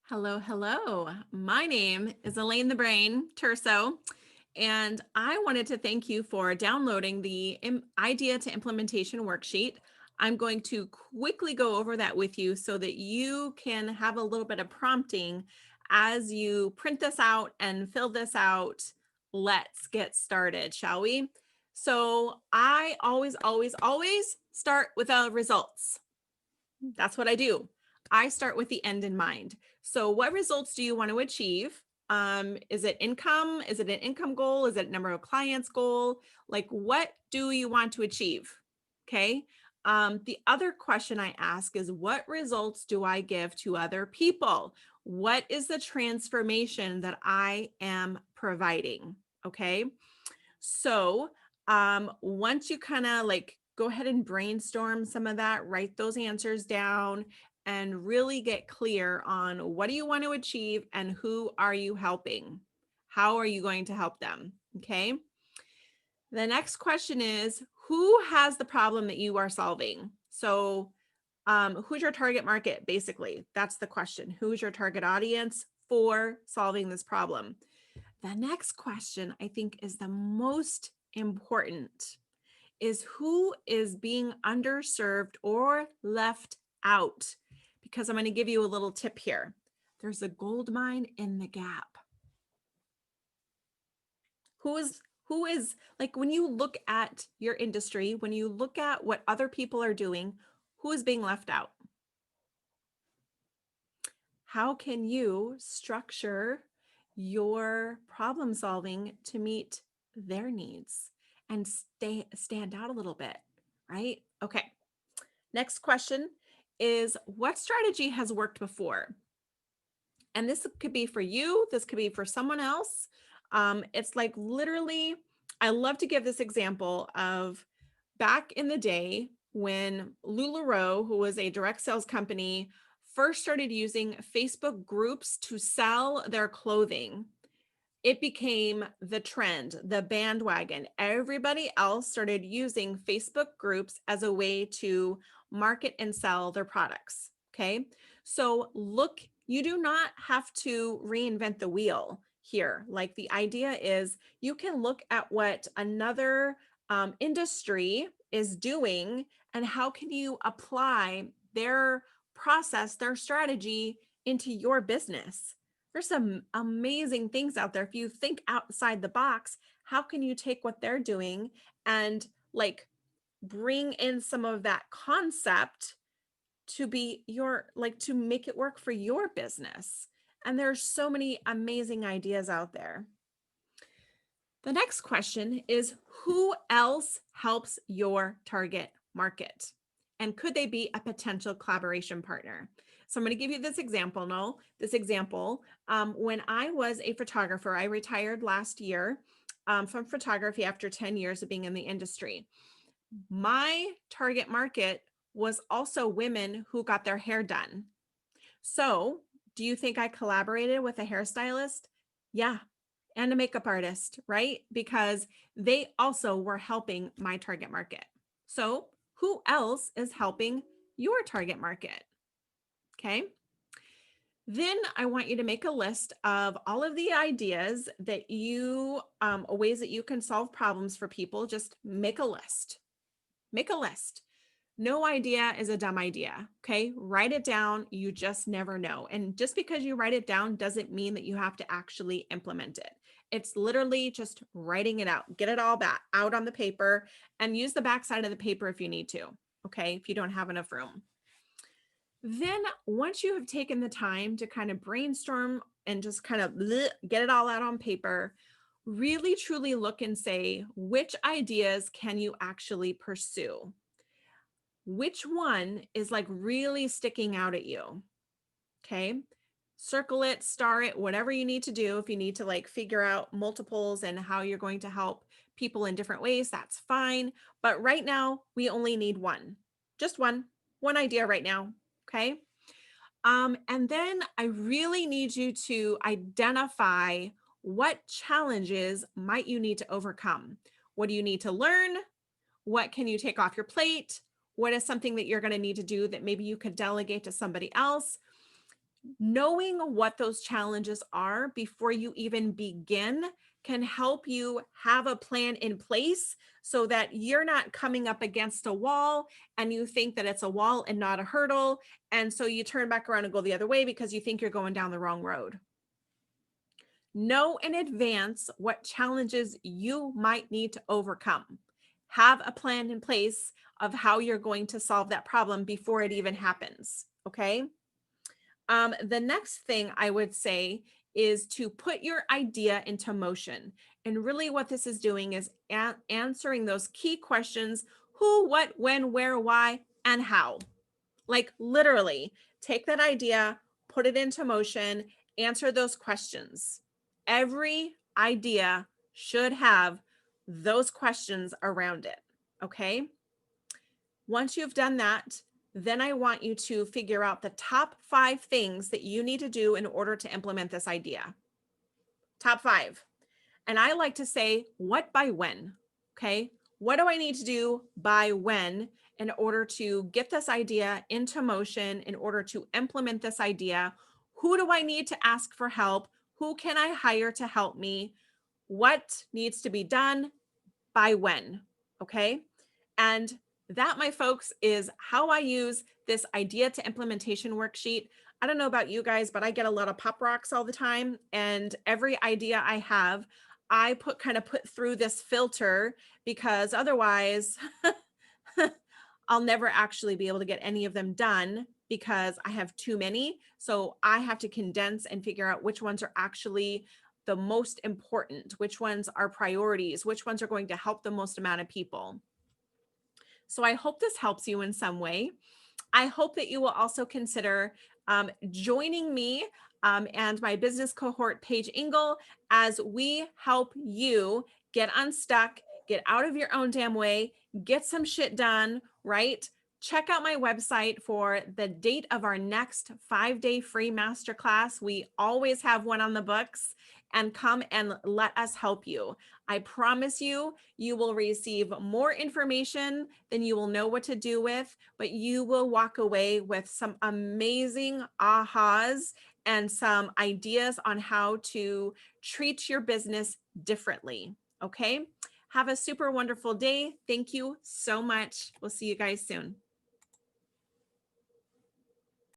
Hello, hello. My name is Elaine the Brain Terso, and I wanted to thank you for downloading the idea to implementation worksheet. I'm going to quickly go over that with you so that you can have a little bit of prompting as you print this out and fill this out. Let's get started, shall we? So I always start with the results. That's what I do. I start with the end in mind. So what results do you want to achieve? Is it income? Is it an income goal? Is it number of clients goal? Like what do you want to achieve? Okay. The other question I ask is what results do I give to other people? What is the transformation that I am providing? Okay. So once you kind of like go ahead and brainstorm some of that, write those answers down and really get clear on what do you want to achieve and who are you helping? How are you going to help them? Okay. The next question is who has the problem that you are solving? So, who's your target market? Basically, that's the question. Who's your target audience for solving this problem? The next question I think is the most important is who is being underserved or left out? Because I'm going to give you a little tip here. There's a gold mine in the gap. Who is like when you look at your industry, when you look at what other people are doing, who is being left out? How can you structure your problem solving to meet their needs and stand out a little bit, right? Okay. Next question is what strategy has worked before? And this could be for you, this could be for someone else. It's like literally, I love to give this example of back in the day when LuLaRoe, who was a direct sales company, first started using Facebook groups to sell their clothing. It became the trend, the bandwagon. Everybody else started using Facebook groups as a way to market and sell their products. Okay. So look, you do not have to reinvent the wheel here. Like the idea is you can look at what another industry is doing and how can you apply their process, their strategy into your business. There's some amazing things out there. If you think outside the box, how can you take what they're doing and like bring in some of that concept to be your like to make it work for your business? And there's so many amazing ideas out there. The next question is who else helps your target market? And could they be a potential collaboration partner? So I'm going to give you this example. When I was a photographer, I retired last year from photography after 10 years of being in the industry. My target market was also women who got their hair done. So do you think I collaborated with a hairstylist? Yeah, and a makeup artist, right? Because they also were helping my target market. So, who else is helping your target market? Okay. Then I want you to make a list of all of the ideas that ways that you can solve problems for people. Just make a list. Make a list. No idea is a dumb idea. Okay. Write it down. You just never know. And just because you write it down doesn't mean that you have to actually implement it. It's literally just writing it out. Get it all back out on the paper and use the back side of the paper if you need to. Okay. If you don't have enough room. Then once you have taken the time to kind of brainstorm and just kind of get it all out on paper, really truly look and say, which ideas can you actually pursue? Which one is like really sticking out at you? Okay. Circle it, star it, whatever you need to do. If you need to like figure out multiples and how you're going to help people in different ways, that's fine. But right now, we only need one, just one idea right now. Okay. And then I really need you to identify what challenges might you need to overcome. What do you need to learn? What can you take off your plate? What is something that you're going to need to do that maybe you could delegate to somebody else? Knowing what those challenges are before you even begin can help you have a plan in place so that you're not coming up against a wall and you think that it's a wall and not a hurdle. And so you turn back around and go the other way because you think you're going down the wrong road. Know in advance what challenges you might need to overcome. Have a plan in place of how you're going to solve that problem before it even happens. Okay. The next thing I would say is to put your idea into motion. And really, what this is doing is answering those key questions: who, what, when, where, why, and how. Like, literally, take that idea, put it into motion, answer those questions. Every idea should have those questions around it. Okay. Once you've done that, then I want you to figure out the top 5 things that you need to do in order to implement this idea. Top 5. And I like to say, what by when? Okay. What do I need to do by when in order to get this idea into motion, in order to implement this idea? Who do I need to ask for help? Who can I hire to help me? What needs to be done by when? Okay. And that, my folks, is how I use this idea to implementation worksheet. I don't know about you guys, but I get a lot of pop rocks all the time. And every idea I have, I put through this filter, because otherwise I'll never actually be able to get any of them done because I have too many. So I have to condense and figure out which ones are actually the most important, which ones are priorities, which ones are going to help the most amount of people. So I hope this helps you in some way. I hope that you will also consider joining me and my business cohort, Paige Engel, as we help you get unstuck, get out of your own damn way, get some shit done, right? Check out my website for the date of our next 5-day free masterclass. We always have one on the books, and come and let us help you. I promise you, you will receive more information than you will know what to do with, but you will walk away with some amazing ahas and some ideas on how to treat your business differently. Okay. Have a super wonderful day. Thank you so much. We'll see you guys soon.